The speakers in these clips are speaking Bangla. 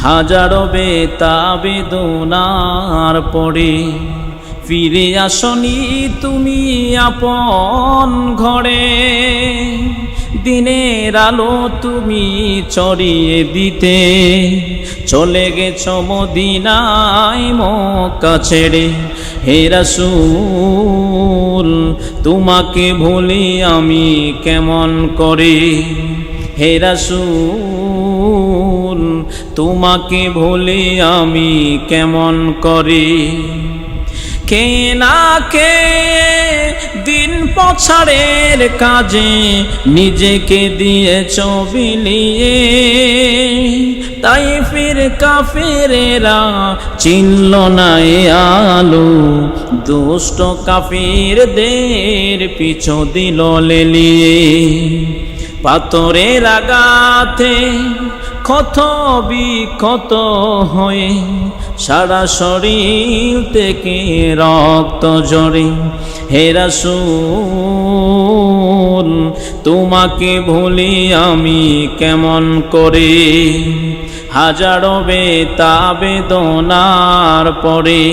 হাজারো বেতাবেদনার পরে ফিরে আসনি তুমি আপন ঘরে। দিনের আলো তুমি ছড়িয়ে দিতে চলে গেছো মদিনায় মক্কা ছেড়ে। হে রাসূল তোমাকে ভুলি আমি কেমন করে। হে রাসূল তোমাকে ভুলি আমি কেমন করে। কে না কে দিন পছাড়ের কাজে নিজেকে দিয়েছ বিলিয়ে। তাইফের কাফেরেরা চিনল না এ আলো, দুষ্ট কাফিরদের পিছু দিল লেলিয়ে। পাথরের আঘাতে ক্ষত বিক্ষত হয়ে সারা শরীর থেকে রক্ত ঝরে। হে রাসূল তোমাকে ভুলি আমি কেমন করে। হাজারো বেতাবেদনার পরে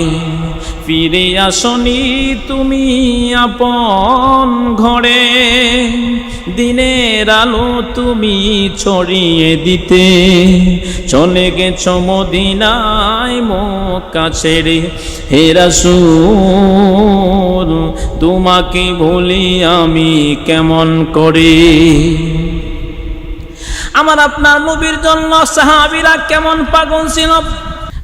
ফিরে আসনি তুমি আপন ঘরে। দিনের আলো তুমি ছড়িয়ে দিতে চলে গেছো মদিনায় মক্কা ছেড়ে। হে রাসূল তোমাকে ভুলি আমি কেমন করে। আমার আপনার নবীর জন্য সাহাবীরা কেমন পাগল ছিল।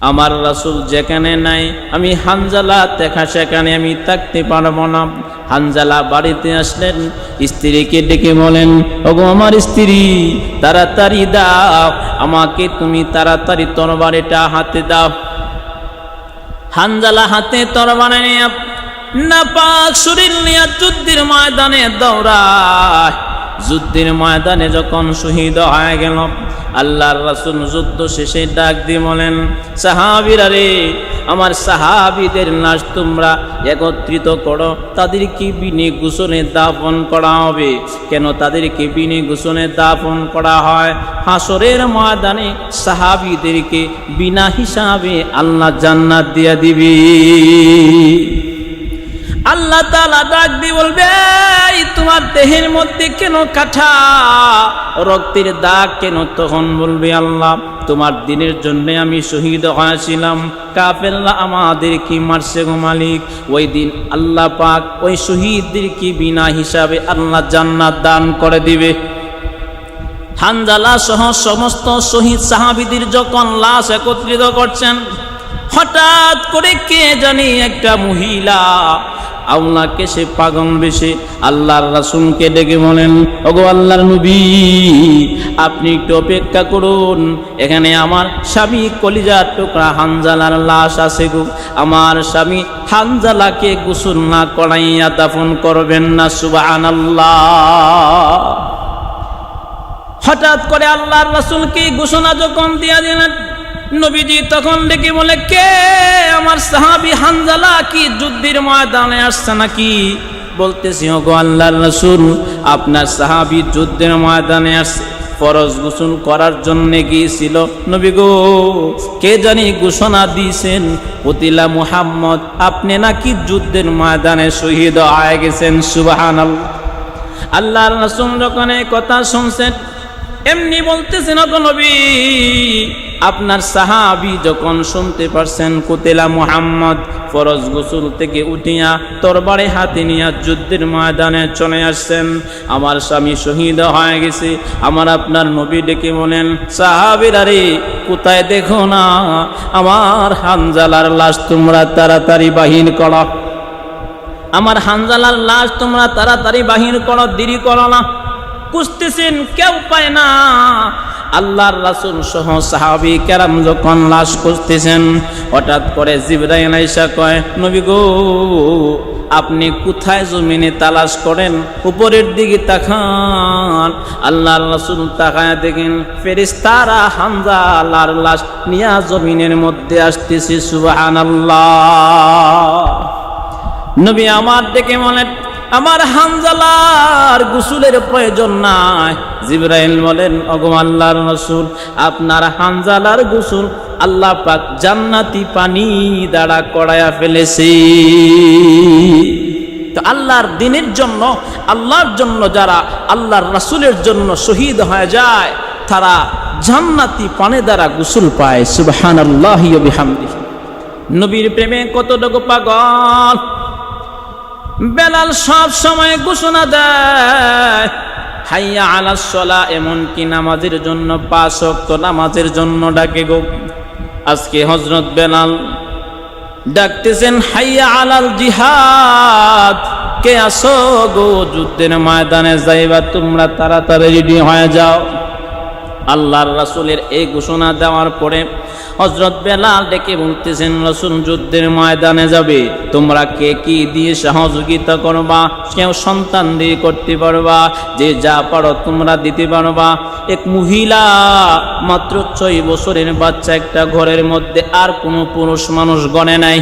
আমার রাসূল যেখানে নাই আমি হানজালা দেখা সেখানে আমি থাকতে পারবো না। হানজালা বাড়িতে আসলেন, স্ত্রীকে ডেকে বলেন, ওগো আমার স্ত্রী তাড়াতাড়ি দাও, আমাকে তুমি তাড়াতাড়ি তরবারিটা হাতে দাও। হানজালা হাতে তরবারি নিয়ে নাপাক শরীর নিয়ে যুদ্ধের ময়দানে দৌড়ায়। যুদ্ধের ময়দানে যখন শহীদ হয়ে গেল, আল্লাহর রাসূল যুদ্ধ শেষে ডাক দিয়ে বলেন, সাহাবীরা রে, আমার সাহাবীদের লাশ তোমরা একত্রিত করো, তাদেরকে বিনে গোসলে দাফন করা হবে। কেন তাদেরকে বিনে গোসলে দাফন করা হয়? হাসরের ময়দানে সাহাবীদেরকে বিনা হিসাবে আল্লাহ জান্নাত দিয়া দিবে। আল্লাহ তাআলা ডাক দিয়ে বলবে, তোমার দেহের মধ্যে কেন কাটা রক্তের দাগ কেন? তখন বলবে, আল্লাহ তোমার দিনের জন্য আমি শহীদ হয়েছিলাম, কাফেররা আমাদেরকে মারছে গো মালিক। ওই দিন আল্লাহ পাক ওই শহীদদেরকে বিনা হিসাবে আল্লাহ জান্নাত দান করে দিবে। হানজালা সহ সমস্ত শহীদ সাহাবীদের যখন লাশ একত্রিত করছেন, হঠাৎ করে কে জানি একটা মহিলা আল্লাহকে সে পাগল বেশে আল্লাহর রাসূলকে ডেকে বলেন, ওগো আল্লাহর নবী আপনি একটু অপেক্ষা করুন, এখানে আমার স্বামী কলিজার টুকরা হানজালার লাশ আছে গো। আমার স্বামী হানজালাকে গোসল না করাইয়া দাফন করবেন না। সুবহানাল্লাহ। হঠাৎ করে আল্লাহর রাসূলকে ঘোষণা যখন দিয়া দিলেন, নবীজি তখন ডেকে বলে, কে? আমার সাহাবী হানজালা কি যুদ্ধের ময়দানে আসছে নাকি? বলতেছি, ওগো আল্লাহর রাসূল আপনার সাহাবী যুদ্ধের ময়দানে আসছে, ফরজ গোসল করার জন্য গিয়েছিল। নবী গো, কে জানি ঘোষণা দিয়েছেন কতিলা মুহাম্মদ আপনি নাকি যুদ্ধের ময়দানে শহীদ হয়ে গেছেন। সুবহানাল্লাহ। আল্লাহর রাসূল যখন এই কথা শুনছেন, এমনি বলতেছেন, ওগো নবী আপনার সাহাবী যখন শুনতে পারছেন কুতিলা মুহাম্মদ, ফরজ গোসল থেকে উঠিয়া তরবারি হাতে নিয়ে যুদ্ধের ময়দানে চলে আসছেন, আমার স্বামী শহীদ হয়ে গেছে। আমার আপনার নবী ডেকে বলেন, সাহাবীরা রে, কোথায় দেখো না আমার হানজালার লাশ তোমরা তাড়াতাড়ি বাহির করো। আমার হানজালার লাশ তোমরা তাড়াতাড়ি বাহির করো, দেরি করো না। খুঁজতেছেন, কেউ পায় না। আল্লাহর রাসূল সহ সাহাবী কেরাম যখন লাশ খুঁজতেছেন, হঠাৎ করে জিবরাইল আইসা কয়, নবী গো আপনি কোথায় জমিনে তালাশ করেন? উপরের দিকে তাকান। আল্লাহর রাসূল তাকায় দেখেন ফেরেশতারা হানজালার লাশ নিয়া জমিনের মধ্যে আসতেছে। সুবহানাল্লাহ। নবী আমার দেখে বলেন, আমার হানজালার গোসলের প্রয়োজন নাই। জিবরাইল বলেন, ওগো আল্লাহর রাসূল, আপনার হানজালার গোসল আল্লাহ পাক জান্নাতি পানি দ্বারা করায়া ফেলেছে। তো আল্লাহর দ্বীনের জন্য, আল্লাহর জন্য যারা আল্লাহর রাসূলের জন্য শহীদ হয়ে যায়, তারা জান্নাতি পানি দ্বারা গোসল পায়। সুবহানাল্লাহি ওয়া বিহামদিহি। নবীর প্রেমে কতটুকু পাগল! বেলাল সব সময় ঘোষণা দেয়, হাইয়া আলাস সালাহ, এমনকি নামাজের জন্য 5 ওয়াক্ত নামাজের জন্য ডাকে গো। আজকে হযরত বেলাল ডাকতেছেন, হাইয়া আলাল জিহাদ, কে আসো গো যুদ্ধের ময়দানে যাইবা, তোমরা তাড়াতাড়ি রেডি হয়ে যাও। আল্লাহর রাসূলের এই ঘোষণা দেওয়ার পরে হযরত বেলাল ডেকে বলতেছেন, রাসূল যুদ্ধের ময়দানে যাবে, তোমরা কে কি দিয়ে সহযোগিতা করবা? কেউ সন্তান দিয়ে করতে পারবা, যে যা পারো তোমরা দিতে পারবা। এক মহিলা, মাত্র 6 বছরের বাচ্চা, একটা ঘরের মধ্যে আর কোনো পুরুষ মানুষ গণে নাই।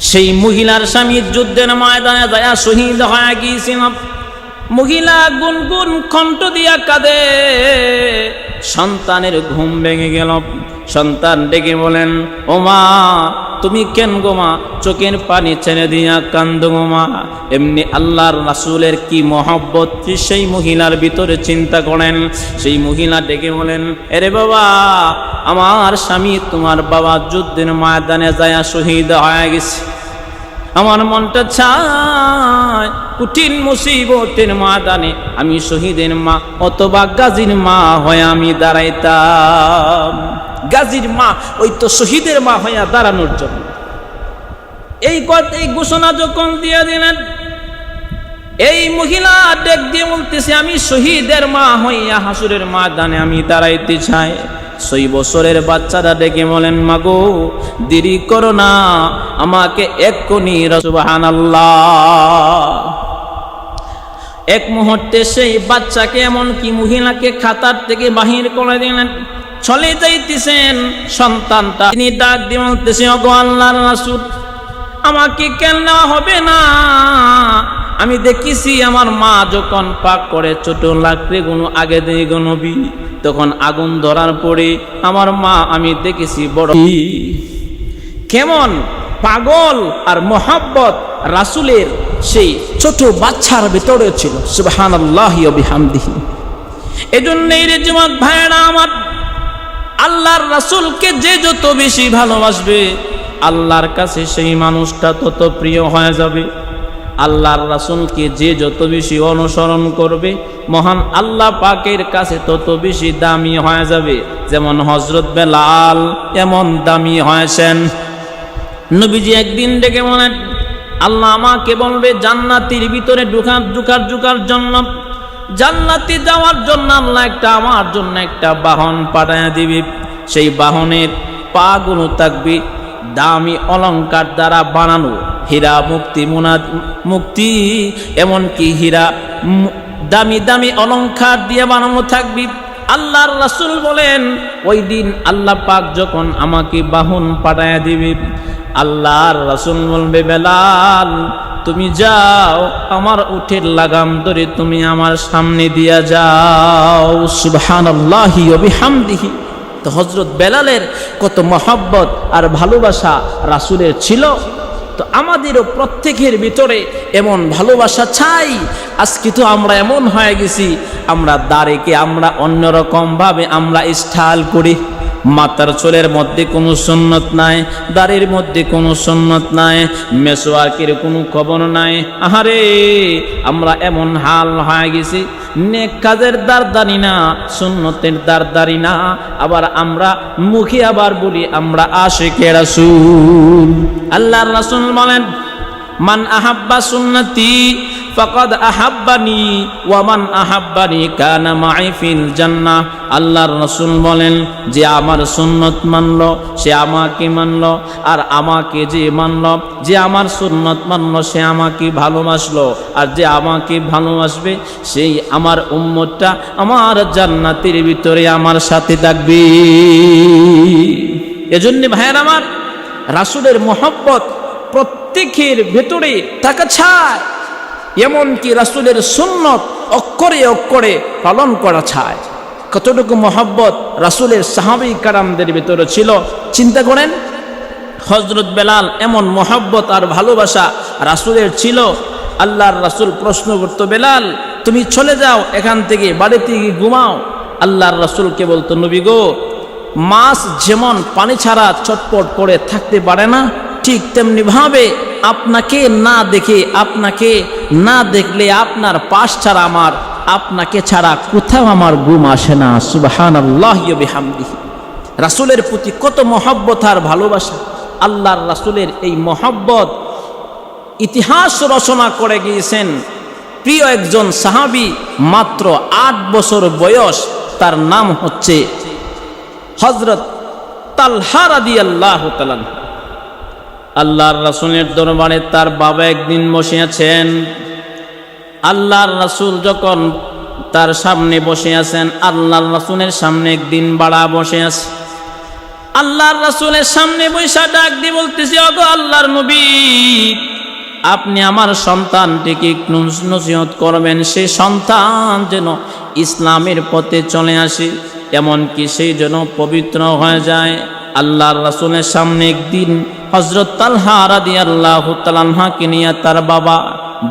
সেই মহিলার স্বামী যুদ্ধের ময়দানে যায় শহীদ হয়ে গিয়েছিল। মহিলা গুনগুন কণ্ঠ দিয়া কাঁদে, সন্তানের ঘুম ভেঙে গেল। সন্তান ডেকে বলেন, ও মা, তুমি কেন গো মা চোখের পানি ছেড়ে দিয়া কান্দো গো মা? এমনি আল্লাহর রাসূলের কি মহব্বত সেই মহিলার ভিতরে চিন্তা করেন। সেই মহিলা ডেকে বলেন, আরে বাবা, আমার স্বামী তোমার বাবা যুদ্ধের ময়দানে যায় শহীদ হয়ে গেছে। আমার মনটা চায় কঠিন মুসিবতের ময়দানে আমি শহীদের মা অথবা গাজীর মা হয়ে আমি দাঁড়াইতাম। গাজীর মা ওই তো শহীদের মা হয়ে দাঁড়ানোর জন্য। এই ঘোষণা যখন দিয়ে দিলেন, এই মহিলা ডেক দিয়ে বলতেছে, আমি শহীদের মা হইয়া হাসুরের ময়দানে আমি দাঁড়াইতে চাই। 6 বছরের বাচ্চারা ডেকে বলেন, মাগো দেরি করো না, আমাকে এক্ষুনি। সুবহানাল্লাহ। এক মুহূর্তে সেই বাচ্চাকে, এমনকি মহিলাকে খাতার থেকে বাহির করে দিলেন। চলে যাইতেছেন সন্তানটা, তিনি ডাক দিয়ে বলতেছে, ওগো আল্লাহর রাসূল, আমাকে কেন নেওয়া হবে না? আমি দেখেছি আমার মা যখন পাক করে ছোট লাকড়ি গুলো আগে দিয়ে নবী, তখন আগুন ধরার পরে আমার মা আমি দেখেছি বড় কেমন পাগল আর মোহাব্বত রাসূলের সেই ছোট বাচ্চার ভিতরে ছিল। সুবহানাল্লাহি ওয়া বিহামদিহি। এজন্যই রে যুবক ভাইরা আমার, আল্লাহর রাসূলকে যে যত বেশি ভালোবাসবে, আল্লাহর কাছে সেই মানুষটা তত প্রিয় হয়ে যাবে। আল্লাহর রাসূলকে যে যত বেশি অনুসরণ করবে, মহান আল্লাহ পাকের কাছে তত বেশি দামি হয়ে যাবে। যেমন হযরত বেলাল এমন দামি হয়েছেন। নবীজি একদিন ডেকে বলেন, আল্লাহ আমাকে বলবে জান্নাতের ভিতরে ঢুকার জন্য, জান্নাতে যাওয়ার জন্য আল্লাহ আমার জন্য একটা বাহন পাঠায় দিবে। সেই বাহনের পা গুলো থাকবে দামি অলংকার দ্বারা বানানো, হীরা মুক্তি এমনকি হীরা দামি দামি অলংকার দিয়ে বানানো থাকবে। আল্লাহর রাসূল বলেন, ওই দিন আল্লাহ পাক যখন আমাকে বাহন পাঠায় দিবে, আল্লাহর রাসূল বলবে, বেলাল তুমি যাও, আমার উটের লাগাম ধরে তুমি আমার সামনে দিয়া যাও। সুবহানাল্লাহি ওয়া বিহামদিহি। তো হযরত বেলালের কত মহব্বত আর ভালোবাসা রাসূলের ছিল। তো আমাদেরও প্রত্যেকের ভিতরে এমন ভালোবাসা চাই। আজকে তো আমরা এমন হয়ে গেছি, আমরা দাড়িকে আমরা অন্যরকম ভাবে আমরা স্টাইল করি। মাথার চুলের মধ্যে কোনো সুন্নত নাই, দাড়ির মধ্যে কোনো সুন্নত নাই, মেসওয়াকের কোনো খবর নাই। আহারে, আমরা এমন হাল হয়ে গেছি, নেক কাজের দারদারি না, সুন্নতের দারদারি না। আবার আমরা মুখে আবার বলি আমরা আশিকে রাসূল। আল্লাহর রাসূল বলেন, মান আহাব্বা সুন্নতি ফাকাদ আহাব্বানি ওয়া মান আহাব্বানি কানা মাই ফিল জান্নাহ। আল্লাহর রাসূল বলেন, যে আমার সুন্নত মানলো সে আমাকে মানলো, আর আমাকে যে মানলো, যে আমার সুন্নত মানলো সে আমাকে ভালোবাসলো, আর যে আমাকে ভালোবাসবে সেই আমার উম্মতটা আমার জান্নাতের ভিতরে আমার সাথে থাকবে। এজন্য ভাইয়ের আমার, রাসূলের মহব্বত প্রত্যেকের ভেতরে থাকা চাই। এমনকি রাসূলের সুন্নত অক্ষরে অক্ষরে পালন করা চায়। কতটুকু মহব্বত রাসূলের সাহাবী কারামদের ভিতরে ছিল চিন্তা করেন। হযরত বেলাল এমন মহব্বত আর ভালোবাসা রাসূলের ছিল, আল্লাহর রাসূল প্রশ্ন করত, বেলাল তুমি চলে যাও এখান থেকে, বাড়িতে গিয়ে ঘুমাও। আল্লাহর রাসূলকে বলতো, নবী গো, মাছ যেমন পানি ছাড়া চটপট করে থাকতে পারে না, ঠিক তেমনি ভাবে আপনাকে না দেখে, আপনাকে না দেখলে আপনার পাশ ছাড়া আমার, আপনাকে ছাড়া কোথাও আমার ঘুম আসে না। সুবহানাল্লাহি ওয়া বিহামদিহি। রাসূলের প্রতি কত মহব্বত আর ভালোবাসা। আল্লাহর রাসূলের এই মহব্বত ইতিহাস রচনা করে গিয়েছেন প্রিয় একজন সাহাবী, মাত্র 8 বছর বয়স, তার নাম হচ্ছে হযরত তালহা রাদিয়াল্লাহু তাআলা। আল্লাহর রাসূলের দরবারে তার বাবা একদিন বসে আছেন। আল্লাহর রাসূল যখন তার সামনে বসে আছেন, আল্লাহর রাসূলের সামনে একদিন বাড়া বসে আছে। আল্লাহর রাসূলের সামনে বৈশা ডাক দিয়ে বলতেছে, ওগো আল্লাহর নবী, আপনি আমার সন্তানটিকে একটু নসিহত করবেন, সে সন্তান যেন ইসলামের পথে চলে আসে, এমনকি সেই যেন পবিত্র হয়ে যায়। আল্লাহর রাসূলের সামনে একদিন হযরত তালহা রাদিয়াল্লাহু তাআলাকে নিয়ে তার বাবা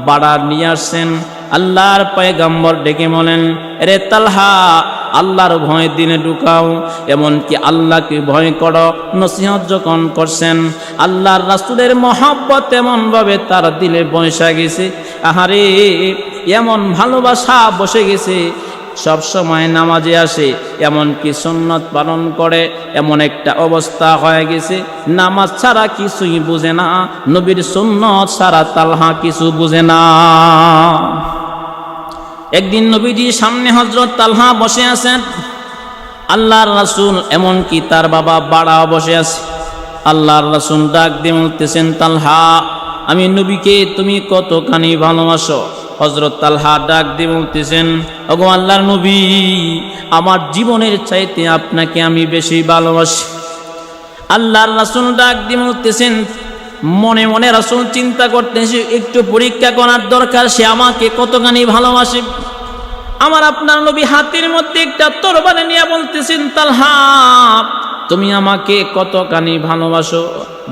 বাড়া নিয়ে আসছেন। আল্লাহর পয়গম্বর ডেকে বলেন, রে তালহা, আল্লাহর ভয় দিনে ঢুকাও, এমনকি আল্লাহকে ভয় করো। নসিহত যখন করছেন, আল্লাহর রাসূলের মহব্বত এমন ভাবে তার দিলে বসে গেছে, আহারে এমন ভালোবাসা বসে গেছে, সব সময় নামাজে আসে, এমনকি সুন্নত পালন করে, এমন একটা অবস্থা হয়ে গেছে নামাজ ছাড়া কিছুই বুঝে না, নবীর সুন্নত ছাড়া তালহা কিছু বুঝে না। একদিন নবীজির সামনে হযরত তালহা বসে আছেন, আল্লাহর রাসূল এমনকি তার বাবা বাড়া বসে আছে। আল্লাহর রাসূল ডাক দিয়ে বলতেছেন, তালহা, আমি নবীকে তুমি কতখানি ভালোবাসো? হযরত তালহা ডাক দিয়ে বলতেছেন, ওগো আল্লাহর নবী, আমার জীবনের চাইতে আপনাকে আমি বেশি ভালোবাসি। আল্লাহর রাসূল ডাক দিয়ে বলতেছেন, মনে মনে রাসূল চিন্তা করতেছে, একটু পরীক্ষা করার দরকার, সে আমাকে কতখানি ভালোবাসে। আমার আপনার নবী হাতের মধ্যে একটা তরবারি নিয়ে বলতেছেন, তালহা, তুমি আমাকে কতখানি ভালোবাসো?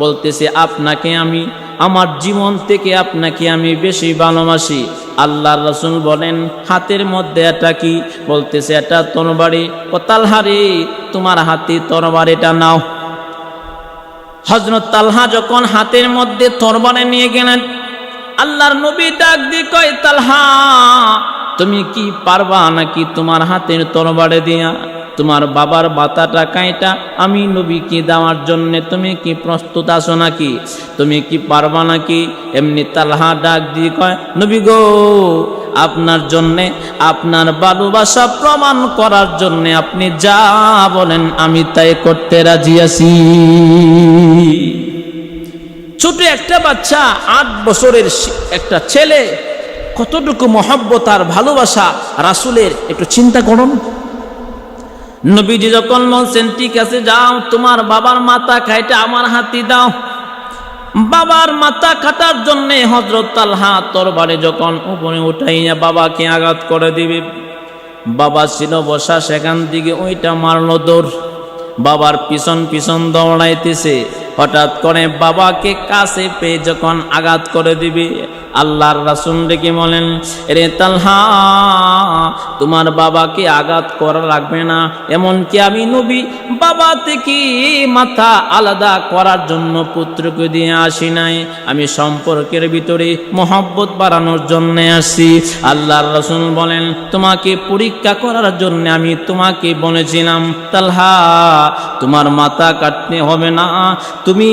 বলতেছে, আপনাকে আমি আমার জীবন থেকে আপনাকে আমি বেশি ভালোবাসি। আল্লাহর রাসূল বলেন, হাতের মধ্যে এটা কি? বলতেছে, এটা তরবারি। ও তালহা রে, তোমার হাতে তরবারিটা নাও। হযরত তালহা যখন হাতের মধ্যে তরবারি নিয়ে গেলেন, আল্লাহর নবী ডাক দিয়ে কয়, তালহা, তুমি কি পারবা নাকি তোমার হাতের তরবারি দিয়া তোমার বাবার মাথাটা কাইটা আমি নবীকে দেওয়ার জন্য তুমি কি প্রস্তুত আছো নাকি? তুমি কি পারবা নাকি? এমনি তালহা ডাক দিয়ে কয়, নবী গো, আপনার জন্যে, আপনার ভালোবাসা প্রমাণ করার জন্য আপনি যা বলেন আমি তাই করতে রাজি আছি। ছোট একটা বাচ্চা, 8 বছরের একটা ছেলে, কতটুকু মহব্বত আর ভালোবাসা রাসূলের, একটু চিন্তা করুন। নবীজি যখন বলছেন, ঠিক আছে যাও, তোমার বাবার মাথা কাইটা আমার হাতে দাও। বাবার মাথা কাটার জন্য হযরত তালহা তরবারি যখন উপরে উঠাইয়া বাবাকে আঘাত করে দিবে, বাবা ছিল বসা, সেখান থেকে ওইটা মারলো দৌড়, বাবার পিছন পিছন দৌড়াইতেছে। হঠাৎ করে বাবাকে কাছে পেয়ে যখন আঘাত করে দিবে, আল্লাহর রাসূল ডেকে বলেন, রে তালহা, তোমার বাবাকে আঘাত করা লাগবে না, এমনকি আমি নবী বাবা থেকে মাথা আলাদা করার জন্য পুত্রকে দিয়ে আসি নাই, আমি সম্পর্কের ভিতরে মহব্বত বাড়ানোর জন্য আসি। আল্লাহর রাসূল বলেন, তোমাকে পরীক্ষা করার জন্য আমি তোমাকে বলেছিলাম, তালহা, তোমার মাথা কাটতে হবে না, তুমি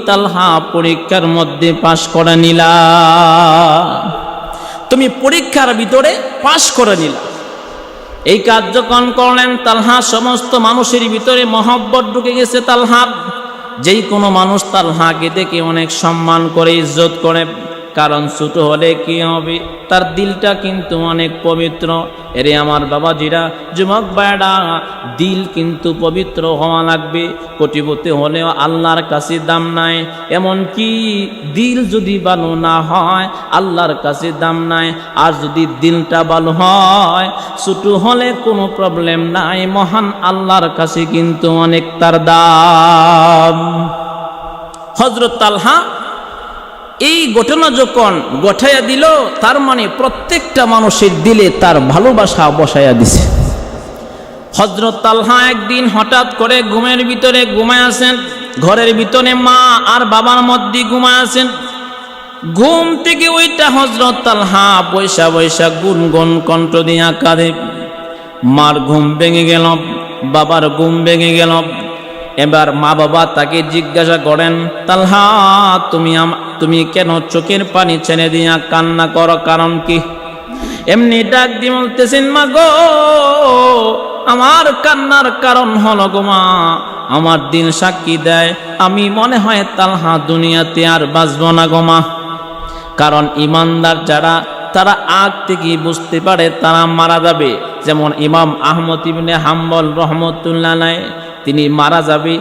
তালহা পরীক্ষার মধ্যে পাশ করে নিলা, তুমি পরীক্ষার ভিতরে পাশ করে নিলা। এই কাজ যখন করলেন তালহা, সমস্ত মানুষের ভিতরে মহব্বত ঢুকে গেছে তালহা। যেই কোনো মানুষ তালহাকে দেখে অনেক সম্মান করে, ইজ্জত করে, কারণ ছোট হলে কি হবে, তার দিলটা কিন্তু অনেক পবিত্র। এরে আমার বাবাজিরা, যুবক ভাইরা, দিল কিন্তু পবিত্র হওয়া লাগবে। কোটিপতি হলেও আল্লাহর কাছে দাম নাই, এমনকি দিল যদি ভালো না হয় আল্লাহর কাছে দাম নাই। আর যদি দিলটা ভালো হয়, ছোট হলে কোনো প্রবলেম নাই, মহান আল্লাহর কাছে কিন্তু অনেক তার দাম। হযরত তালহা এই ঘটনা যখন গঠাইয়া দিল, তার মানে প্রত্যেকটা মানুষের দিলে তার ভালোবাসা বসাইয়া দিছে। হযরত তালহা একদিন হঠাৎ করে ঘুমের ভিতরে ঘুমায় আছেন, ঘরের ভিতরে মা আর বাবার মধ্যে ঘুমায় আছেন। ঘুম থেকে ওইটা হযরত তালহা বৈশা বৈশা গুনগুন কণ্ঠ দিয়া কাঁদে। মার ঘুম ভেঙে গেল, বাবার ঘুম ভেঙে গেল। এবার মা বাবা তাকে জিজ্ঞাসা করেন, তালহা তুমি কেন চোখের পানি ছেড়ে দিয়া কান্না করো, কারণ কি? এমনি ডাক দিয়ে বলতেছেন, মা গো, আমার কান্নার কারণ হলো গো মা, আমার দিন সাক্ষী দেয় আমি মনে হয় তালহা দুনিয়াতে আর বাঁচব না গো মা। কারণ ইমানদার যারা, তারা আগ থেকে বুঝতে পারে তারা মারা যাবে। যেমন ইমাম আহমদ ইবনে হাম্বল রহমতুল্লাহ আলাইহি, তিনি মারা যাবে,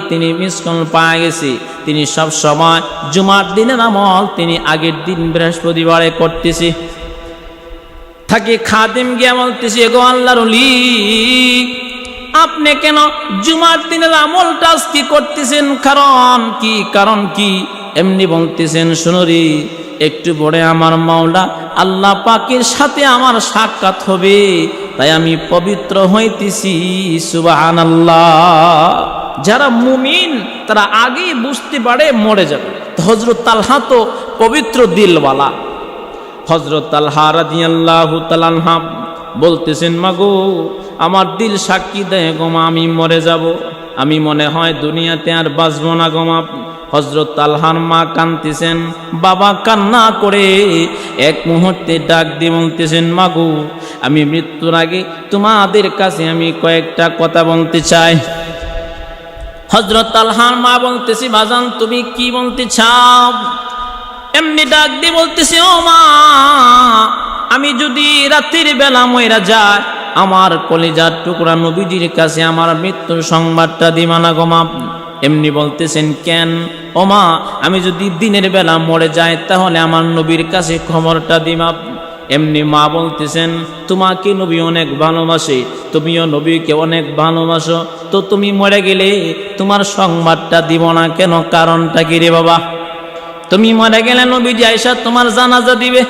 তিনি মিসকল পাওয়া গেছে। তিনি সব সময় জুমার দিনের আমল তিনি আগের দিন বৃহস্পতিবারে করতেছে। থাকে খাদিম গিয়া বলতেছে, গো আল্লাহর ওলি, আপনি কেন জুমার দিনের আমলটা আজকে করতেছেন, কারণ কি? এমনি বলতেছেন, শুনুরি, একটু পরে আমার মাওলা আল্লাহ পাকের সাথে আমার সাক্ষাৎ হবে, তাই আমি পবিত্র হইতেছি। সুবহানাল্লাহ। যারা মুমিন তারা আগেই বুঝতে পারে মরে যাবে। হযরত তালহা তো পবিত্র দিলওয়ালা। হযরত তালহা রাদিয়াল্লাহু তাআলা আনহু বলতেছেন, মাগো, আমার দিল সাক্ষী দেয় গো মা, আমি মরে যাব, আমি মনে হয় দুনিয়াতে আর বাঁচব না গো মা। হযরত তালহার মা কাঁদতেছেন, বাবা কান্না করে এক মুহূর্তে ডাক দিয়ে বলতেছেন, মাগো, আমি মৃত্যুর আগে তোমাদের কাছে আমি কয়েকটা কথা বলতে চাই। হযরত তালহার মা বলতেছি, বাজান তুমি কি বলতে চাও? এমনি ডাক দিয়ে বলতেছি, ও মা, আমি যদি রাতের বেলা মইরা যায়, আমার কলিজার টুকরা নবীজির কাছে আমার মৃত্যুর সংবাদটা দিবা না গো মা। এমনি বলতেছেন, কেন? ও মা, আমি যদি দিনের বেলা মরে যাই তাহলে আমার নবীর কাছে খবরটা দিবা। এমনি মা বলতেছেন, তোমাকে নবী অনেক ভালোবাসে, তুমিও নবীকে অনেক ভালোবাসো, তো তুমি মরে গেলে তোমার সংবাদটা দিব না কেন? কারণটা কি রে বাবা? তুমি মরে গেলে নবীজি আয়েশা তোমার জানাজা দিবে,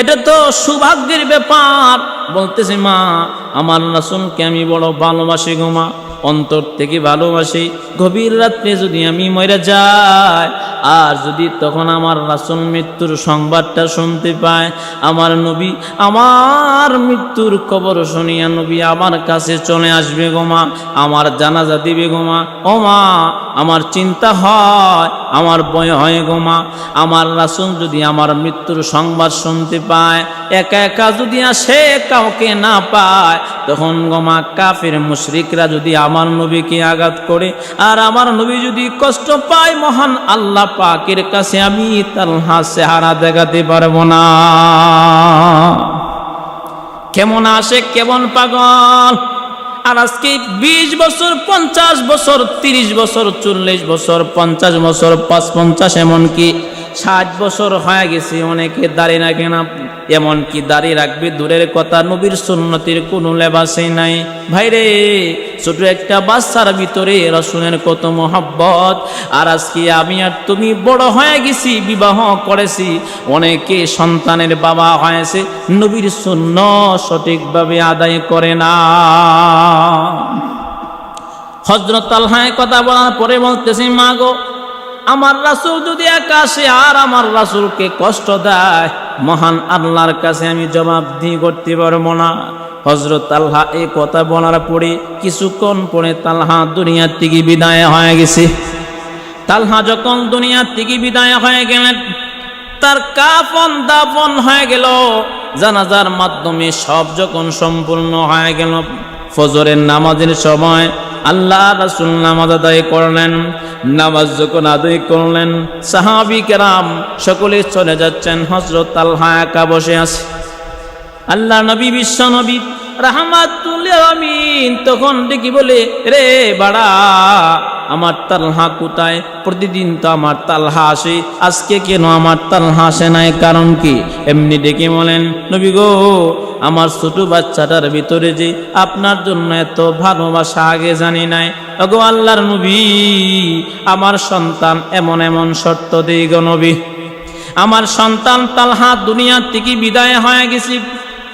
এটা তো সৌভাগ্যের ব্যাপার। বলতেছে, মা, আমার রাসূলকে আমি বড় ভালোবাসি গো মা, অন্তর থেকে ভালোবাসি। গভীর রাত্রে যদি আমি মরে যাই, আর যদি তখন আমার রাসূল মৃত্যুর সংবাদটা শুনতে পায়, আমার নবী আমার মৃত্যুর খবর শুনিয়া নবী আমার কাছে চলে আসবে গো মা, আমার জানাজা দিবে গো মা। ও মা, আমার চিন্তা হয়, আমার ভয় হয় গো মা, আমার রাসূল যদি আমার মৃত্যুর সংবাদ শুনতে পায়, একা একা যদি আসে, কাউকে না পায়, তখন গো মা কাফির মুশরিকরা যদি আমার নবীকে আঘাত করে, আর আমার নবী যদি কষ্ট পায়, মহান আল্লাহ পাকের কাছে আমি তালহা চেহারা দেখাতে পারবো না। কেমন আসে, কেমন পাগল! আর আজকে 20 বছর, 50 বছর, 30 বছর, 40 বছর, 50 বছর, 55, এমনকি 60 বছর হয়ে গেছে, অনেকে দাড়ি রাখে না। এমনকি দাড়ি রাখবে দূরের কথা, নবীর সুন্নতের কোনো লেবাসই নাই। ভাইরে, ছোট একটা বাচ্চার ভিতরে রাসূলের কত মহব্বত। আর আজকে আমি আর তুমি বড় হয়ে গেছি, বিবাহ করেছি, অনেকে সন্তানের বাবা হয়েছে, নবীর সুন্নাত সঠিকভাবে আদায় করে না। হযরত তালহায় কথা বলার পরে বলতেছি, মা গো, আমার রাসূল যদি আকাশে আর আমার রাসূলকে কষ্ট দেয়, মহান আল্লাহর কাছে আমি জবাবদিহি করতে পারবো না। হযরত তালহা এই কথা বলার পরে কিছুক্ষণ পরে তালহা দুনিয়া থেকে বিদায় হয়ে গেছে। তালহা যখন দুনিয়া থেকে বিদায় হয়ে গেলেন, তার কাফন দাফন হয়ে গেল, জানাজার মাধ্যমে সব যখন সম্পূর্ণ হয়ে গেল, ফজরের নামাজের সময় আল্লাহ রাসূল নামাজ আদায় করলেন। নামাজ যখন আদায় করলেন, সাহাবী কেরাম সকলে চলে যাচ্ছেন, হযরত তালহা একা বসে আছে। আল্লাহ নবী বিশ্ব নবী রাহমাতুল আমিন তখন ডেকে বলে, রে বাড়া, আমার তালহা কোথায়? প্রতিদিন তো আমার তালহা আসে, আজকে কেন আমার তালহা আসে নাই? কারণ কি? এমনি ডেকে বলেন, নবী গো, আমার ছোট বাচ্চাটার ভিতরে যে আপনার জন্য এত ভালোবাসা আগে জানি নাই। ওগো আল্লাহর নবী, আমার সন্তান এমন এমন শর্ত দেই গো নবী, আমার সন্তান তালহা দুনিয়া থেকে বিদায় হয়ে গেছে।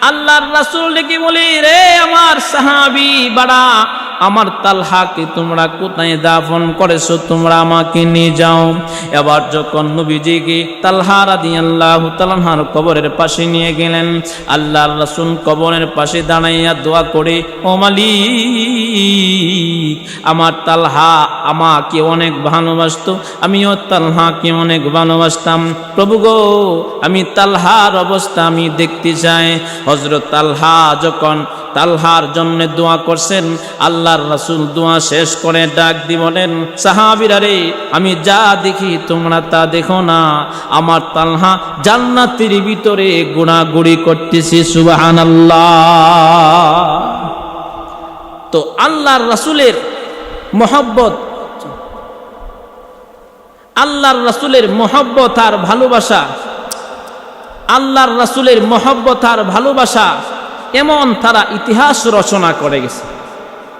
আল্লাহর রাসূল ডেকে বলি, রে আমার সাহাবী বাড়া, আমার তালহাকে তোমরা কোথায় দাফন করেছো? তোমরা আমাকে নিয়ে যাও। এবার যখন নবীজিকে তালহা রাদিয়াল্লাহু তাআলার কবরের পাশে নিয়ে গেলেন, আল্লাহর রাসূল কবরের পাশে দাঁড়াইয়া দোয়া করে, ও মালিক, আমার তালহা আমাকে অনেক ভালোবাসতো, আমিও তালহাকে অনেক ভালোবাসতাম। প্রভু গো, আমি তালহার অবস্থা আমি দেখতে চাই। হযরত তালহা যখন তালহার জন্য দোয়া করছেন, আল্লাহর রাসূল দোয়া শেষ করে ডাক দিয়ে বলেন, সাহাবীরা রে, আমি যা দেখি তোমরা তা দেখো না, আমার তালহা জান্নাতের ভিতরে গুণাগুড়ি করতেছে। সুবহানাল্লাহ। তো আল্লাহর রাসূলের মহব্বত, আল্লাহর রাসূলের মহব্বত আর ভালোবাসা, আল্লাহর রাসূলের মহব্বত আর ভালোবাসা এমন তারা ইতিহাস রচনা করে গেছে।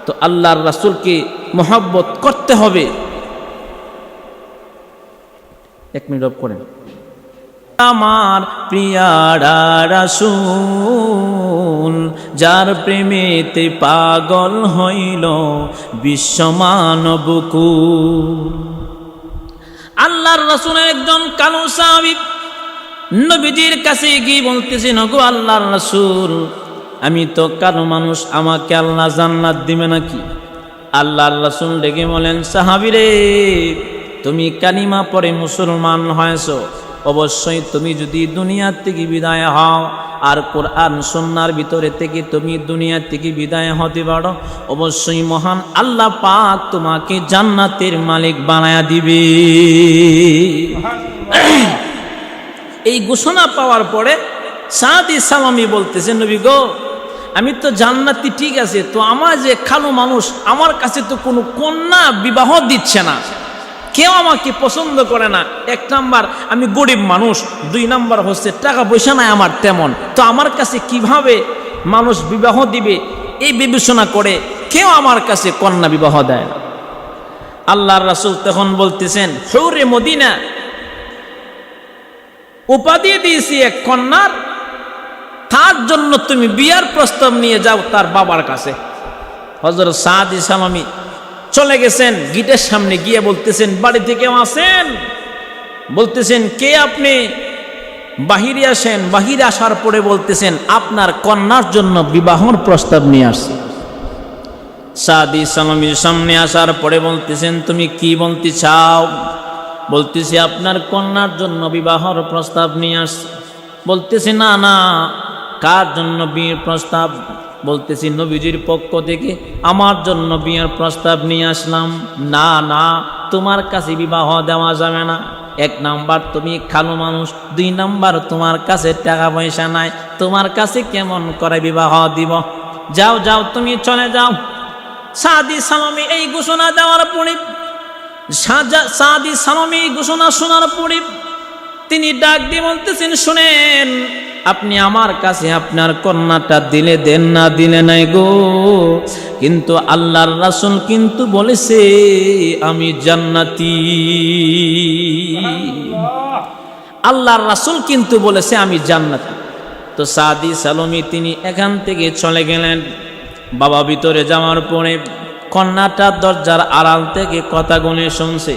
তো আল্লাহর রাসূলকে মহব্বত করতে হবে। এক মিনিট অফ করেন। আমার প্রিয়ারা রাসূল, যার প্রেমেতে পাগল হইল বিশ্বমানবকুল। আল্লাহর রাসূলের একজন কালো সাহাবী নবীজির কাছে গিয়ে বলতেছেন, ওগো আল্লাহর রাসূল, আমি তো কালো মানুষ, আমাকে আল্লাহ জান্নাত দিবে নাকি? আল্লাহর রাসূল ডেকে বলেন, সাহাবী রে, তুমি কালিমা পড়ে মুসলমান হয়েছো, অবশ্যই তুমি যদি দুনিয়া থেকে বিদায় হও আর কোরআন সুন্নাহর ভিতরে থেকে তুমি দুনিয়া থেকে বিদায় হতে পারো, অবশ্যই মহান আল্লাহ পাক তোমাকে জান্নাতের মালিক বানায়া দিবে। এই ঘোষণা পাওয়ার পরে সাদি সালামি বলতেছেন, নবী গো, আমি তো জান্নাতি ঠিক আছে, তো আমার যে কালো মানুষ, আমার কাছে তো কোনো কন্যা বিবাহ দিচ্ছে না, কেউ আমাকে পছন্দ করে না। এক নাম্বার আমি গরিব মানুষ, দুই নাম্বার হচ্ছে টাকা পয়সা নাই আমার তেমন, তো আমার কাছে কিভাবে মানুষ বিবাহ দিবে? এই বিবেচনা করে কেউ আমার কাছে কন্যা বিবাহ দেয় না। আল্লাহর রাসূল তখন বলতেছেন, হুরে মদিনা, উপাধি দিয়েছি এক কন্যার, তার জন্য তুমি বিয়ার প্রস্তাব নিয়ে যাও তার বাবার কাছে। হযরত সাদি সালামি চলে গেছেন, গিটের সামনে গিয়ে বলতেছেন, বাড়িতে কেউ আছেন? বলতেছেন, কে আপনি? বাহিরে আসেন। বাহিরে আসার পরে বলতেছেন, আপনার কন্যার জন্য বিবাহর প্রস্তাব নিয়ে আসছি। সাদি সালামির সামনে আসার পরে বলতেছেন, তুমি কি বলতে চাও? বলতেছি, আপনার কন্যার জন্য বিবাহর প্রস্তাব নিয়ে আসছি। বলতেছি, না না, কার জন্য বিয়ের প্রস্তাব? বলতেছি, নবীজির পক্ষ থেকে আমার জন্য বিয়ের প্রস্তাব নিয়ে আসলাম। না না, তোমার কাছে বিবাহ দেওয়া যাবে না। এক নাম্বার তুমি কালো মানুষ, দুই নাম্বার তোমার কাছে টাকা পয়সা নাই, তোমার কাছে কেমন করে বিবাহ দিব? যাও যাও, তুমি চলে যাও। সাদি সালামি এই ঘোষণা দেওয়ার পরে, সাদি সালামি ঘোষণা শোনার পরে তিনি ডাক দিয়ে বলতেছেন, শুনেন, আপনি আমার কাছে আপনার কন্যাটা দিলে দেন, না দিলে নাই গো, কিন্তু আল্লাহর রাসূল কিন্তু বলেছে আমি জান্নাতি। আল্লাহর রাসূল কিন্তু বলেছে আমি জান্নাতি। তো সাদি সালামি তিনি এখান থেকে চলে গেলেন। বাবা ভিতরে যাওয়ার পরে কন্যাটা দরজার আড়াল থেকে কথাগুলো শুনছে।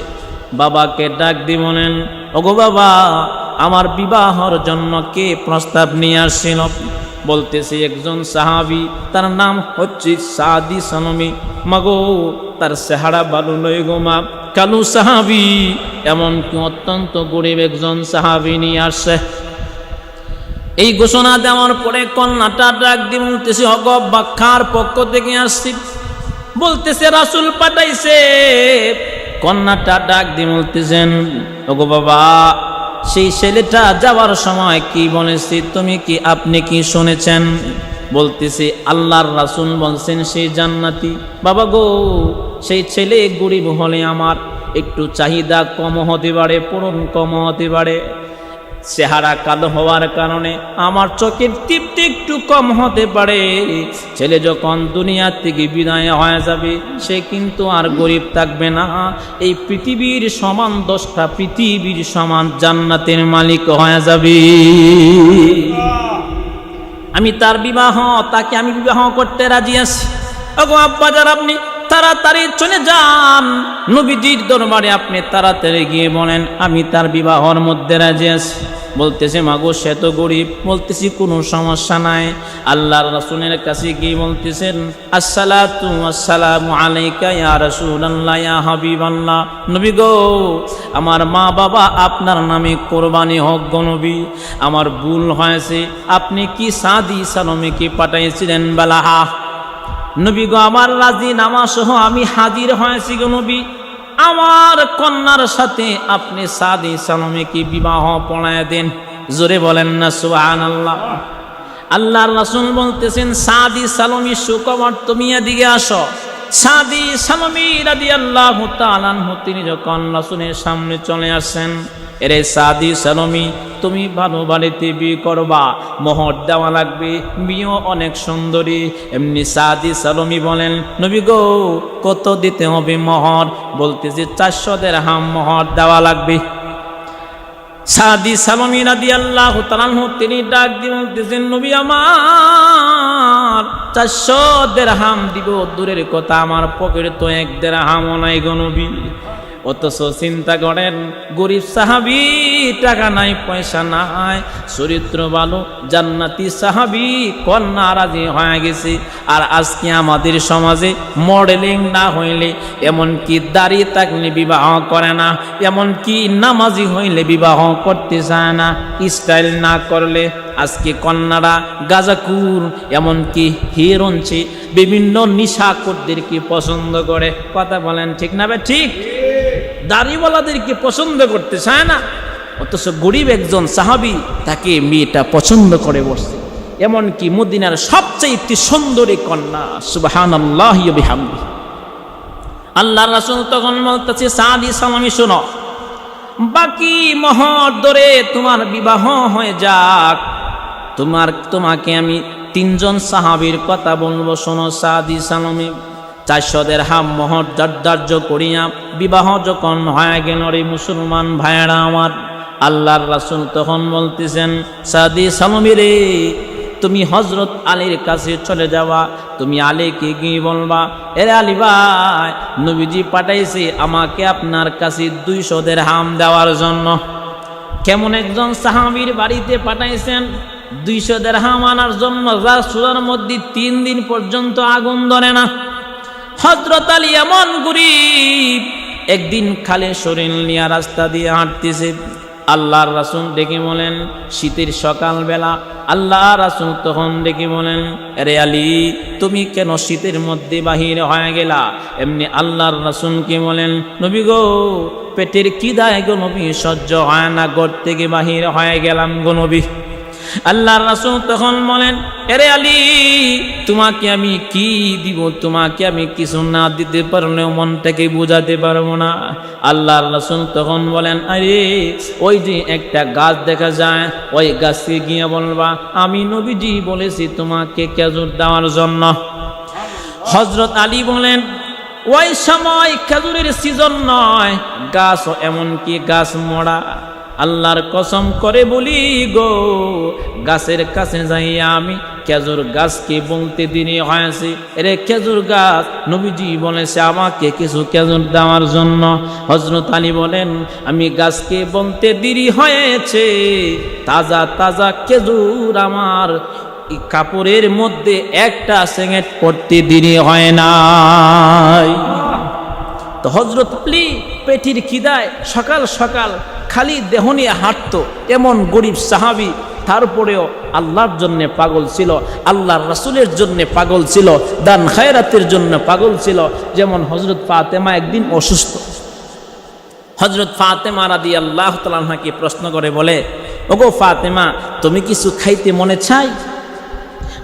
বাবাকে ডাক দিয়ে বলেন, ওগো বাবা, আমার বিবাহর জন্য কে প্রস্তাব নিয়ে আসছিল? বলতেছে, একজন সাহাবী, তার নাম হচ্ছে সাদি সালামি। মাগো, তার চেহারা ভালো নয় গো মা, কালো সাহাবী, এমনকি অত্যন্ত গরিব একজন সাহাবী নিয়ে আসছে। এই ঘোষণা দেওয়ার পরে কন্যাটা ডাক দিয়ে বলতেছে, অগো বাক্কার পক্ষ থেকে আসছি, বলতেছে রাসূল পাঠাইছে। কন্যাটা ডাক দিয়ে বলতেছেন, ওগো বাবা, সেই ছেলেটা যাওয়ার সময় কি বলেছে আপনি কি শুনেছেন? বলতেছে আল্লাহর রাসূল বলছেন সেই জান্নাতি। বাবা গো, সেই ছেলে গরিব হলে আমার একটু চাহিদা কম হতে পারে, পূরণ কম হতে পারে, চেহারা কালো হওয়ার কারণে আমার চোখের তৃপ্তি একটু কম হতে পারে। ছেলে যখন দুনিয়া থেকে বিদায় হয়ে যাবে, সে কিন্তু আর গরিব থাকবে না, এই পৃথিবীর সমান 10টা পৃথিবীর সমান জান্নাতের মালিক হয়ে যাবে। আমি তার তাকে আমি বিবাহ করতে রাজি আছি। ওগো আব্বাজান, আপনি তাড়াতাড়ি চলে যান নবীজির দরবারে, আপনি তাড়াতাড়ি গিয়ে বলেন আমি তার বিবাহর মধ্যে রাজি আছি। বলতেছে মাগো, সে তো গরিব। বলতেছি কোনো সমস্যা নাই। আল্লাহর রাসূলের কাছে গিয়ে বলতেছেন আসসালাতু ওয়াসসালামু আলাইকা ইয়া রাসূলুল্লাহ ইয়া হাবিবাল্লাহ। নবী গো, আমার মা বাবা আপনার নামে কোরবানি হোক গো নবী, আমার ভুল হয়েছে। আপনি কি সাদি সালামকে পাঠাইছিলেন? বালাহা। নবী গো, আমার রাজিনামা সহ আমি হাজির হয়েছি গো নবী। আমার কন্যার সাথে আপনি সাদি সালামকে বিবাহ পড়ায় দেন। জোরে বলেন না সুবহানাল্লাহ। আল্লাহর রাসূল বলতেছেন সাদি সালামি সুখবর, তুমি এদিকে আসো। সাদি সালামি রাদিয়াল্লাহু তাআলা আনহু তিনি যখন রাসূলের সামনে চলে আসেন, এরে সাদি সালামি, তুমি ভালো বাড়িতে বিয়ে করবা, মোহর দেওয়া লাগবে, বিয়ে অনেক সুন্দরী। এমনি সাদি সালামি বলেন নবী গো, কত দিতে হবে মোহর? বলতেছে 400 দিরহাম মোহর দেওয়া লাগবে। সাদি সালামি রাদিয়াল্লাহু তাআলা আনহু তিনি ডাক দিয়ে বলতেছেন নবী আমার 400 দিরহাম দিব দূরের কথা, আমার পকেটে তো 1 দিরহামও নাই গো নবী। অথচ চিন্তা করেন, গরিব সাহাবী, টাকা নাই, পয়সা নাই, চরিত্র ভালো, জান্নাতি সাহাবী, কন্যা রাজি হয়ে গেছে। আর আজকে আমাদের সমাজে মডেলিং না হইলে, এমনকি দাড়ি থাকলে বিবাহ করে না, এমনকি নামাজি হইলে বিবাহ করতে চায় না, স্টাইল না করলে আজকে কন্যারা গাজাকুর, এমনকি হিরোইনছে, বিভিন্ন নিশাখোরদেরকে পছন্দ করে। কথা বলেন ঠিক না বে ঠিক? দাড়িওয়ালাদেরকে পছন্দ করতে চায় না, অথচ গরিব একজন সাহাবী তাকে মেয়েটা পছন্দ করে বসছে। এমনকি মদিনার সবচেয়ে সুন্দরী কন্যা। সুবহানাল্লাহি ওয়া বিহামদিহি। আল্লাহর রাসূল তখন বলতেছে সাদি সালামি শোনো, বাকি মোহর ধরে তোমার বিবাহ হয়ে যাক। তোমাকে আমি 3 জন সাহাবীর কথা বলবো, শোনো। সাদি সালামি 400 দিরহাম মোহর ধার্য করিয়া বিবাহ যখন হয়ে গেল রে মুসলমান ভাইয়েরা আমার, আল্লাহর রাসূল তখন বলতেছেন সাদি সালামি রে, তুমি হযরত আলীর কাছে চলে যাওয়া, তুমি আলীকে গিয়ে বলবা, এরে আলী ভাই, নবীজি পাঠাইছে আমাকে আপনার কাছে 200 দিরহাম দেওয়ার জন্য। কেমন একজন সাহাবীর বাড়িতে পাঠাইছেন 200 দিরহাম আনার জন্য, যার চুলার মধ্যে 3 দিন পর্যন্ত আগুন ধরে না। হযরত আলী এমন গরিব, একদিন খালে শরীর নিয়ে রাস্তা দিয়ে হাঁটতেছে। আল্লাহর রাসূল ডেকে বলেন, শীতের সকাল বেলা, আল্লাহর রাসূল তখন ডেকে বলেন, আরে আলী, তুমি কেন শীতের মধ্যে বাহির হয়ে গেলা? এমনি আল্লাহর রাসূলকে বলেন, নবী গো, পেটের খিদায় গো নবী, সহ্য হয় না, ঘর থেকে বাহির হয়ে গেলাম গো নবী। আল্লাহর রাসূল তখন বলেন, আরে আলী, তোমাকে আমি কি দিব? তোমাকে আমি কিছু না দিতে পারলেও মনটাকে বুঝাতে পারবো না। আল্লাহর রাসূল তখন বলেন, আরে ওই যে একটা গাছ দেখা যায়, ওই গাছে গিয়ে বলবা আমি নবীজি বলেছি তোমাকে খেজুর দেওয়ার জন্য। হযরত আলী বলেন, ওই সময় খেজুরের সিজন নয়, গাছ এমনকি গাছ মরা। আল্লাহর কসম করে বলি গো, গাছের কাছে যাইয়া আমি খেজুর গাছকে বলতে দেরি হয়েছে, এরে খেজুর গাছ, নবীজি বলেছে আমাকে কিছু খেজুর দেওয়ার জন্য। হযরত আলী বলেন, আমি গাছকে বলতে দেরি হয়েছে, তাজা তাজা খেজুর আমার কাপড়ের মধ্যে একটা সেকেন্ড পড়তে দেরি হয় নাই। তো হযরত আলী পেটের খিদায় সকাল সকাল খালি দেহ নিয়ে হাঁটতো, এমন গরিব সাহাবী তারপরেও আল্লাহর জন্য পাগল ছিল, আল্লাহর রাসূলের জন্য পাগল ছিল, দান খায়রাতের জন্য পাগল ছিল। যেমন হযরত ফাতেমা একদিন অসুস্থ। হযরত ফাতেমা রাদিয়াল্লাহু তাআলা আনহাকে প্রশ্ন করে বলে, ওগো ফাতেমা, তুমি কিছু খাইতে মনে চাই?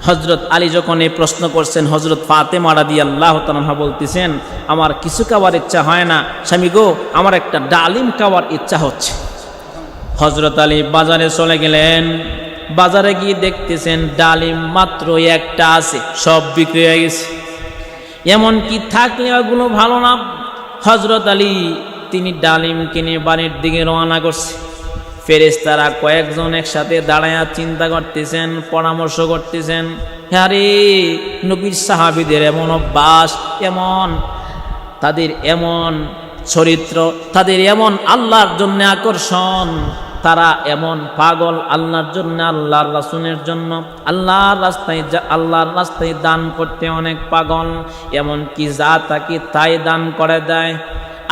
হযরত আলী যখন এই প্রশ্ন করছেন, হযরত ফাতেমা রাদিয়াল্লাহু তাআলা আনহা বলতেছেন, আমার কিছু খাওয়ার ইচ্ছা হয় না স্বামী গো, আমার একটা ডালিম খাওয়ার ইচ্ছা হচ্ছে। হযরত আলী বাজারে চলে গেলেন। বাজারে গিয়ে দেখতেছেন ডালিম মাত্র একটা আছে, সব বিক্রি হয়ে গেছে। এমন কি থাকলে ওগুলো ভালো না। হযরত আলী তিনি ডালিম কিনে বাড়ির দিকে রওনা করছে। ফেরেশতারা কয়েকজন একসাথে দাঁড়ায়া চিন্তা করতেছেন, পরামর্শ করতেছেন। আরে নবীর সাহাবীদের এমন অভ্যাস, এমন তাদের এমন চরিত্র, তাদের এমন আল্লাহর জন্য আকর্ষণ, তারা এমন পাগল আল্লাহর জন্য, আল্লাহর রাসূলের জন্য, আল্লাহর রাস্তায় দান করতে অনেক পাগল। এমন কি যা তাকে তাই দান করে দেয়।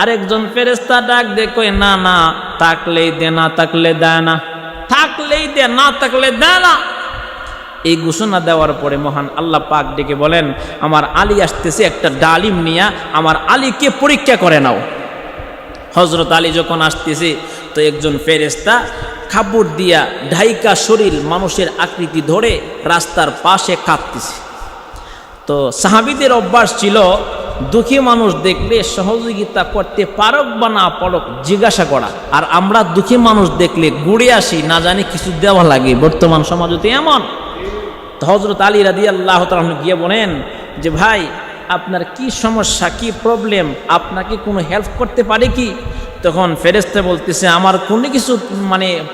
আরেকজন ফেরেশতা ডাক দিয়ে কয়, না না, থাকলেই দে, না থাকলে দেয় না, থাকলেই দে, না থাকলে দেয় না। এই ঘোষণা দেওয়ার পরে মহান আল্লাহ পাক ডেকে বলেন, আমার আলী আসতেছে, একটা ডালিম নিয়া আমার আলীকে পরীক্ষা করে নাও। হযরত আলী যখন আসতেছে তো একজন ফেরেশতা কাপড় দিয়া ঢাইকা শরীর মানুষের আকৃতি ধরে রাস্তার পাশে কাঁদতেছে। তো সাহাবীদের অভ্যাস ছিল দুঃখী মানুষ দেখলে সহযোগিতা করতে পারক বা না পারক জিজ্ঞাসা করা। আর আমরা দুঃখী মানুষ দেখলে ঘুরে আসি, না জানি কিছু দেওয়া লাগে। বর্তমান সমাজতে এমন। তো হযরত আলী রাদিয়াল্লাহু তাআলা গিয়ে বলেন যে, ভাই আপনার কি সমস্যা, কি প্রবলেম, আপনাকে কোনো হেল্প করতে পারে কি? তখন ফেরেশতা বলতেছে, আমার কোনো কিছু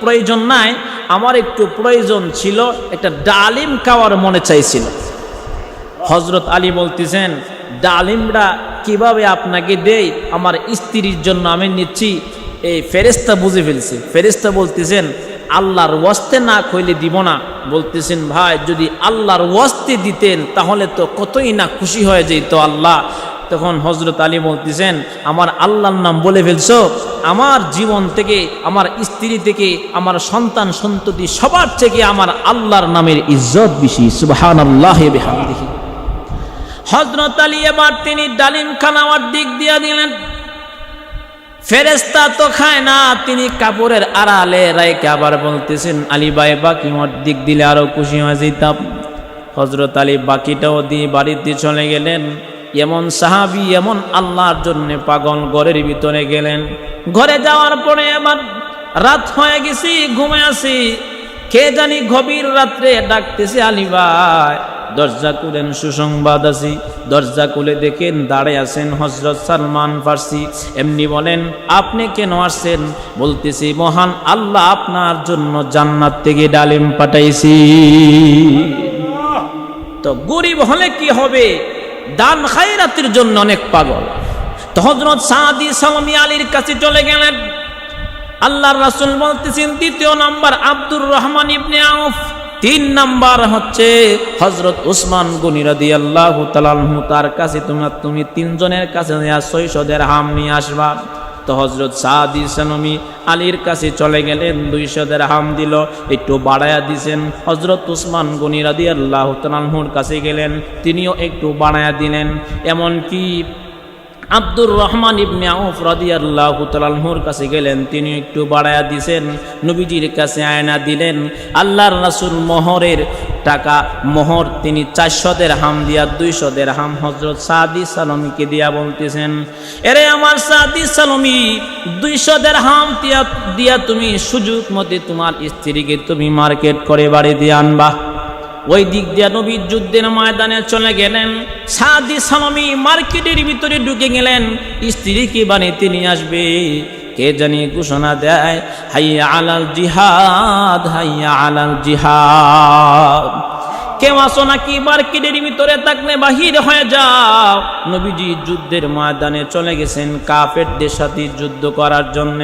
প্রয়োজন নাই, আমার একটু প্রয়োজন ছিল, একটা ডালিম খাওয়ার মনে চাইছিল। হযরত আলী বলতেছেন, ডালিমটা কিভাবে আপনাকে দেই, আমার স্ত্রীর জন্য আমি নিচ্ছি। এই ফেরেশতা বুঝে ফেলছে। ফেরেশতা বলতেছেন, আল্লাহর ওয়াস্তে না কইলে দিব না। বলতেছেন, ভাই যদি আল্লাহর ওয়াস্তে দিতেন তাহলে তো কতই না খুশি হয়ে যেত আল্লাহ। তখন হযরত আলী বলতেছেন, আমার আল্লাহর নাম বলে ফেলছো, আমার জীবন থেকে, আমার স্ত্রী থেকে, আমার সন্তান সন্ততি সবার থেকে আমার আল্লাহর নামের ইজ্জত বেশি। সুবহানাল্লাহি ওয়া বিহামদিহি। হযরত আলী এবার তিনি ডালিম খানাওয়ার দিক দিয়া দিলেন। ফেরেশতা তো খায় না, তিনি কাপড়ের আড়ালে রাইকে আবার বলতেছেন, আলী ভাই বাকি দিক দিলে আরো খুশি হয়ে যেতাম। হযরত আলী বাকিটাও দিয়ে বাড়িতে চলে গেলেন। এমন সাহাবী, এমন আল্লাহর জন্য পাগল, ঘরের ভিতরে গেলেন। ঘরে যাওয়ার পরে আবার রাত হয়ে গেছি, ঘুমে আছি। কে জানি গভীর রাত্রে ডাকতেছে, আলী ভাই দরজা খুলেন, সুসংবাদ আছি। দরজা খুলে দেখেন দাঁড়ায় আছেন হযরত সালমান ফার্সি। এমনি বলেন, আপনি কেন আসছেন? বলতেছি, মহান আল্লাহ আপনার জন্য জান্নাত থেকে ডালিম পাঠাইছি। তো গরিব হলে কি হবে, দান খায়রাতের জন্য অনেক পাগল। তো হযরত সাদি সালামি আলীর কাছে চলে গেলেন। আল্লাহর রাসূল বলতেছেন, দ্বিতীয় নাম্বার আব্দুর রহমান ইবনে আউফ, 3 নাম্বার হচ্ছে হযরত উসমান গনি রাদিয়াল্লাহু তাআলা আনহু। তার কাছে তুমি 3 জনের কাছে 600 দিরহাম নিয়ে আসবা। তো হযরত সাদি সালামি আলীর কাছে চলে গেলেন, 200 দিরহাম দিল, একটু বাড়ায়া দিয়েছেন। হযরত উসমান গনি রাদিয়াল্লাহু তাআলা আনহুর কাছে গেলেন, তিনিও একটু বাড়ায়া দিলেন। এমন কি আব্দুর রহমান ইবনে আউফ রাদিয়াল্লাহু তাআলা আনহুর কাছে গেলেন, তিনি একটু বাড়ায়া দিয়েছেন। নবীজির কাছে আয়না দিলেন। আল্লাহর রাসূল মোহরের টাকা, মোহর তিনি 400 দিরহাম দিয়া 200 দিরহাম হযরত সাদি সালামিকে দিয়া বলতেছেন, এরে আমার সাদি সালামি, 200 দিরহাম দিয়া তুমি সুযোগ মতে তোমার স্ত্রীকে তুমি মার্কেট করে বাড়ি দিয়ে আনবা। ওই দিক দিয়ে নবী যুদ্ধের ময়দানে চলে গেলেন। সাদি সালামি মার্কেটের ভিতরে ঢুকে গেলেন, স্ত্রীকে বাড়িতে নিয়ে আসবে। কে জানি ঘোষণা দেয়, হাইয়া আলাল জিহাদ, হাইয়া আলাল জিহাদ। কেউ আসো নাকি মার্কেটের ভিতরে থাকলে বাহির হয়ে যাও। নবীজি যুদ্ধের ময়দানে চলে গেছেন কাফেরদের সাথে যুদ্ধ করার জন্য।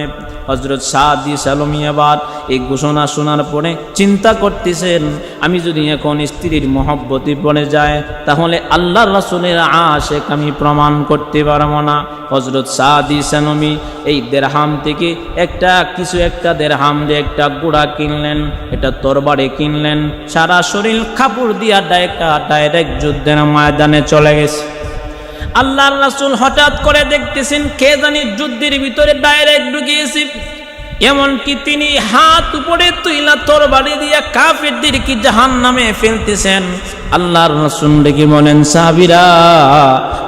হযরত সাদি সালমী আবার এই ঘোষণা শোনার পরে চিন্তা করতেছেন, আমি যদি এখন স্ত্রীর মহব্বতে পড়ে যায় তাহলে আল্লাহর রাসূলের আশিক আমি প্রমাণ করতে পারবো না। হযরত সাদি সালমী এই দিরহাম থেকে একটা দিরহাম দিয়ে একটা ঘোড়া কিনলেন, এটা তরবারি কিনলেন, সারা শরীর কাপড় দিয়া ডাইরেক্ট যুদ্ধের ময়দানে চলে গেছে। আল্লাহর রাসূল হঠাৎ করে দেখতেছেন কে জানি যুদ্ধের ভিতরে ডাইরেক্ট ঢুকিয়েছে। এমনকি তিনি হাত উপরে তুইলা তরবারি দিয়া কাফেরদেরকে জাহান্নামে ফেলতেছেন। আল্লাহর রাসূল ডেকে বলেন, সাহাবীরা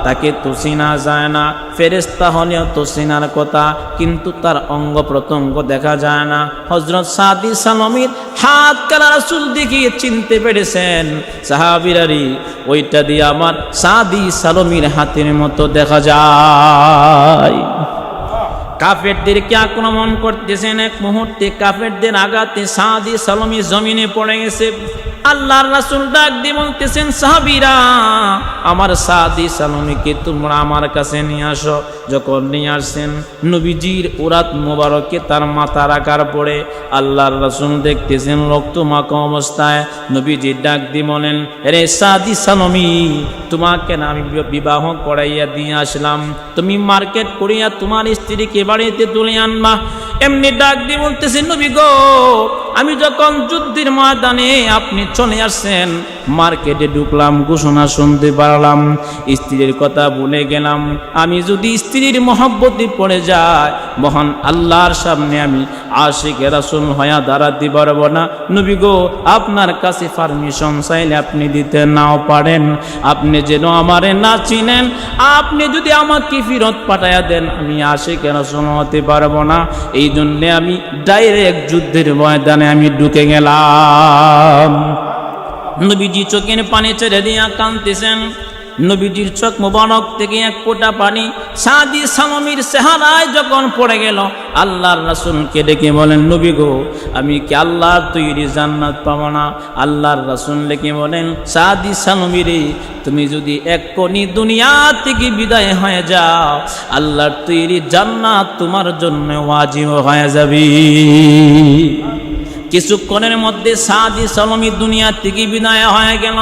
তাকে তো চিনা যায় না, ফেরেশতা হলেও তো চিনার কথা, কিন্তু তার অঙ্গ প্রত্যঙ্গ দেখা যায় না। হযরত সাদি সালমীর হাত কালা রাসূল দেখিয়ে চিনতে পেরেছেন, সাহাবীরা রে ওইটা দিয়ে আমার সাদি সালমীর হাতের মতো দেখা যায়। কাফেরদেরকে আক্রমণ করতেছেন, এক মুহূর্তে কাফেরদের আঘাতে সাদি সালমী জমিনে পড়ে গেছে। আল্লাহর রাসূল ডাক দিয়ে বলতেছেন, সাহাবীরা আমার সাদি সালমীকে তোমরা আমার কাছে নিয়ে আসো। যখন নিয়ে আসছেন নবীজির উরাত মোবারকে তার মাথা রাখার পরে আল্লাহর রাসূল দেখতেছেন রক্তমাখা অবস্থায়। নবীজি ডাক দিয়ে বলেন, রে সাদি সালমী, তোমাকে না আমি বিবাহ করাইয়া দিয়ে আসলাম, তুমি মার্কেট করিয়া তোমার স্ত্রীকে বাড়িতে তুলে আনবা। এমনি ডাক দিয়ে বলতেছেন, নবী গো, আমি যখন যুদ্ধের ময়দানে আপনি চলে আসছেন, মার্কেটে ঢুকলাম, ঘোষণা শুনতে পারলাম, স্ত্রীর কথা ভুলে গেলাম। আমি যদি স্ত্রীর মহব্বতে পড়ে যায়, মহান আল্লাহর সামনে আমি আশিকে রাসূল হয়ে দাঁড়াতে পারবো না। নবী গো, আপনার কাছে পারমিশন চাইলে আপনি দিতে নাও পারেন, আপনি যেন আমারে না চিনেন, আপনি যদি আমাকে ফেরত পাঠাইয়া দেন আমি আশিকে রাসূল হতে পারবো না। এই জন্যে আমি ডাইরেক্ট যুদ্ধের ময়দানে আমি ঢুকে গেলাম। নবীজি চোখের পানি ছেড়ে দিয়া কাঁদতেছেন। নবীজির চোখ মোবারক থেকে এক ফোঁটা পানি সাদি সালমীর চেহারায় যখন পড়ে গেল, আল্লাহর রাসূলকে ডেকে বলেন, নবী গো, আমি কি আল্লাহর তৈরি জান্নাত পাবো না? আল্লাহর রাসূল ডেকে বলেন, সাদি সালমী রে, তুমি যদি এক্ষুনি দুনিয়া থেকে বিদায় হয়ে যাও, আল্লাহর তৈরি জান্নাত তোমার জন্য ওয়াজিব হয়ে যাবে। কিছুক্ষণের মধ্যে সাদি সালমী দুনিয়া থেকে বিদায় হয়ে গেল।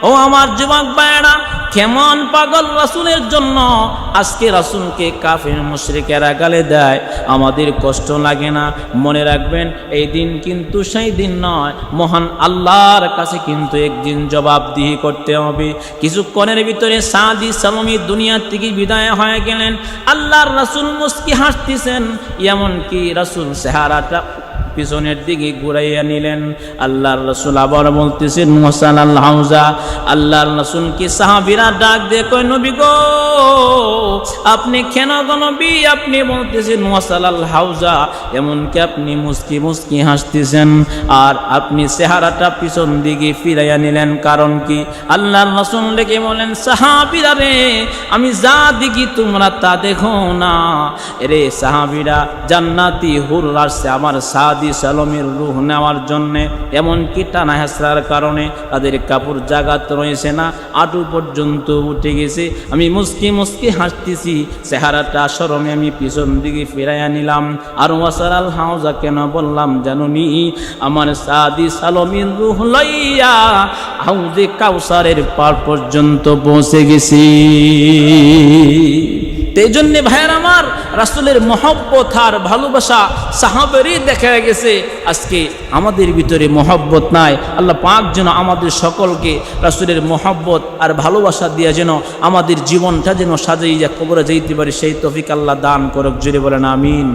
ও আমার যুবক ভাইরা, কেমন পাগল রাসূলের জন্য আজকে রাসূলকে কাফের মুশরিকেরা গালি দেয়, আমাদের কষ্ট লাগে না? মনে রাখবেন, এই দিন কিন্তু সেই দিন নয়, মহান আল্লাহর কাছে কিন্তু একদিন জবাবদিহি করতে হবে। কিছুক্ষণের ভিতরে সাদি সালমী দুনিয়া থেকে বিদায় হয়ে গেলেন। আল্লাহর রাসূল মুস্কি হাসতেছেন, এমনকি রাসূল চেহারাটা পিছনের দিকে ঘুরাইয়া নিলেন। আল্লাহর রাসূল আবার বলতেছেন, ওয়াসালাল হাউজা। আল্লাহর রাসূল কি সাহাবীরা ডাক দিয়ে কয়, নবী গো, আপনি কেন গো নবী আপনি বলতেছেন ওয়াসালাল হাউজা, এমনকি আপনি মুস্কি মুস্কি হাসতেছেন আর আপনি চেহারাটা পিছন দিকে ফিরাইয়া নিলেন, কারণ কি? আল্লাহর রাসূল ডেকে বলেন, সাহাবীরা রে, আমি যা দেখি তোমরা তা দেখো না। রে সাহাবীরা, জান্নাতি হুর আসছে আমার সাদি সালমীর রূহ নেওয়ার জন্যে, এমনকি টানা হেঁচড়ার কারণে তাদের কাপড় জাগাত রয়েছে না, আঁটু পর্যন্ত উঠে গেছে। আমি মুস্কি মুস্কি হাসতেছি, চেহারাটা শরমে আমি পিছন দিকে ফিরাইয়া নিলাম। আর ওয়াসালাল হাউজা কেন বললাম জানুনি? আমার সাদি সালমীর রূহ লইয়া হাউজে কাউসারের পার পর্যন্ত পৌঁছে গেছি। এই জন্যে ভাইয়ের আমার, রাসূলের মহব্বত আর ভালোবাসা সাহাবেরই দেখা গেছে। আজকে আমাদের ভিতরে মহব্বত নাই। আল্লাহ পাক যেন আমাদের সকলকে রাসূলের মহব্বত আর ভালোবাসা দিয়া যেন আমাদের জীবনটা যেন সাজাইয়া কবরে যাইতে পারে, সেই তৌফিক আল্লাহ দান করুক। জোরে বলেন আমিন।